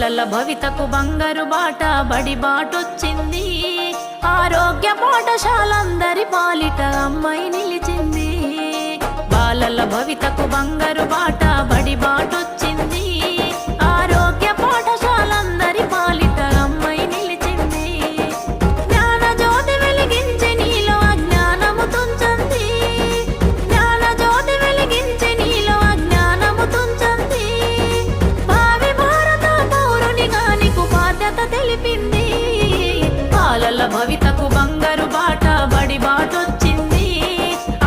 బాలల భవితకు బంగారు బాట బడి బాటొచ్చింది. ఆరోగ్య పాఠశాలందరి పాలిట అమ్మాయి నిలిచింది. బాలల భవితకు బంగారు బాట బడి బాటొచ్చింది. ఆరోగ్య పాఠశాలందరి పాలిట అమ్మాయి నిలిచింది. జ్ఞాన జ్యోతి వెలిగించి నీలో అజ్ఞానము తుంచండి. జ్ఞాన జ్యోతి వెలిగించి నీలో అజ్ఞానము తుంచండి. భావి భారత పౌరునిగా నీకు బాధ్యత తెలిపింది. బాలల భవితకు బంగారు బాట బడి బాటొచ్చింది.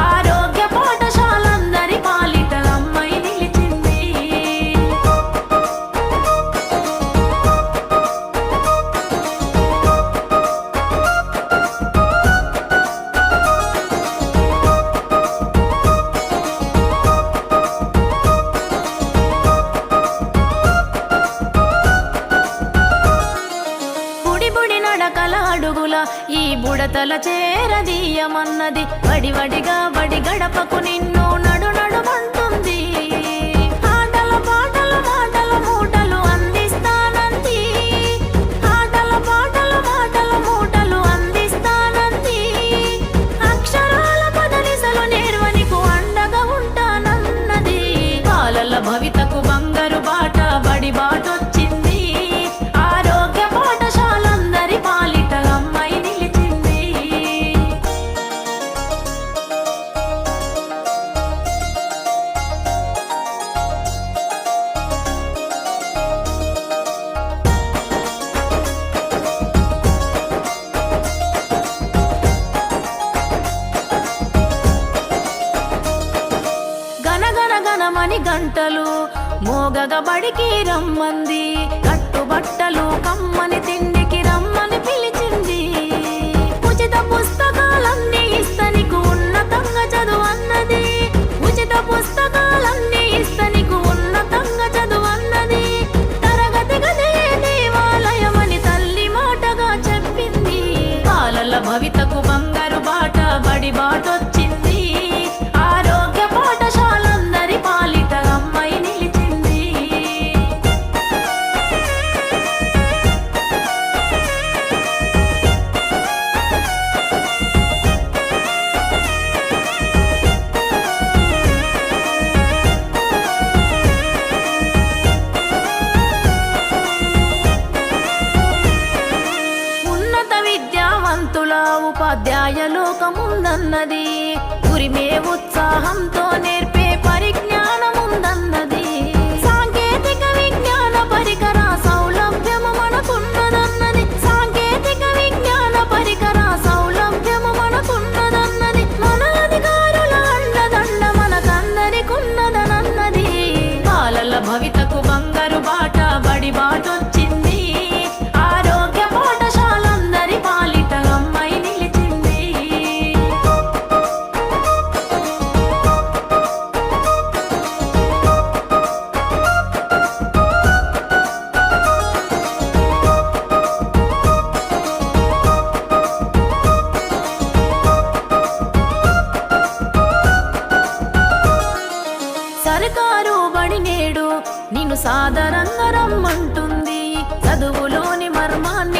ఆరోగ్య పాఠశాలందరి పాలిట అమ్మాయి నిలిచింది. బుడి బుడి నడకల అడుగుల ఈ బుడతల చేరదీయమన్నది. వడివడిగా బడి గడపకు నిన్ను నడు నడుమంటుంది. ఆటల పాటల మాటల మూటలు అందిస్తానంది. ఆటల పాటల మాటల మూటలు అందిస్తానంది. అక్షరాల పదనిసలు నేర్వనికు అండగా ఉంటానన్నది. బాలల భవితకు బంగారు బాట బడి బాటొచ్చింది. ఆరోగ్య పాఠశాలందరి పాలిట అమ్మాయి నిలిచింది. గనగన గనమని గంటలు మోగగ బడికి రమ్మంది. కట్టుబట్టలు కమ్మని తిండికి రమ్మని పిలిచింది. ఉచిత పుస్తకాలన్నీ ఇస్తనికు ఉన్నతంగా చదువు అన్నది. ఉచిత పుస్తకాలన్నీ ఇస్తనికు ఉన్నతంగా చదువు అన్నది. తరగతి గదే దేవాలయమని తల్లి మాటగా చెప్పింది. బాలల భవితకు బంగారు బాట బడి బాటొచ్చింది. ఆరోగ్య పాఠశాలందరి పాలిట అమ్మాయి నిలిచింది. ఉన్నత విద్యావంతుల ఉపాధ్యాయ లోకముందన్నది. ఉరిమే ఉత్సాహంతో నేర్పే పరిజ్ఞానముందన్నది. సాంకేతిక విజ్ఞాన పరికర సౌలభ్యము మనకున్నదన్నది. సాంకేతిక విజ్ఞాన పరికర సౌలభ్యము మనకున్నదన్నది. మన అధికారుల అండదండ మనకందరికున్నదనన్నది. బాలల భవితకు బంగారు బాట బడి బాటొచ్చింది. ఆరోగ్య పాఠశాలందరి పాలిట అమ్మాయి నిలిచింది. సర్కారు బడి నేడు నిన్ను సాదరంగా రమ్మంటుంది. చదువులోని మర్మాన్ని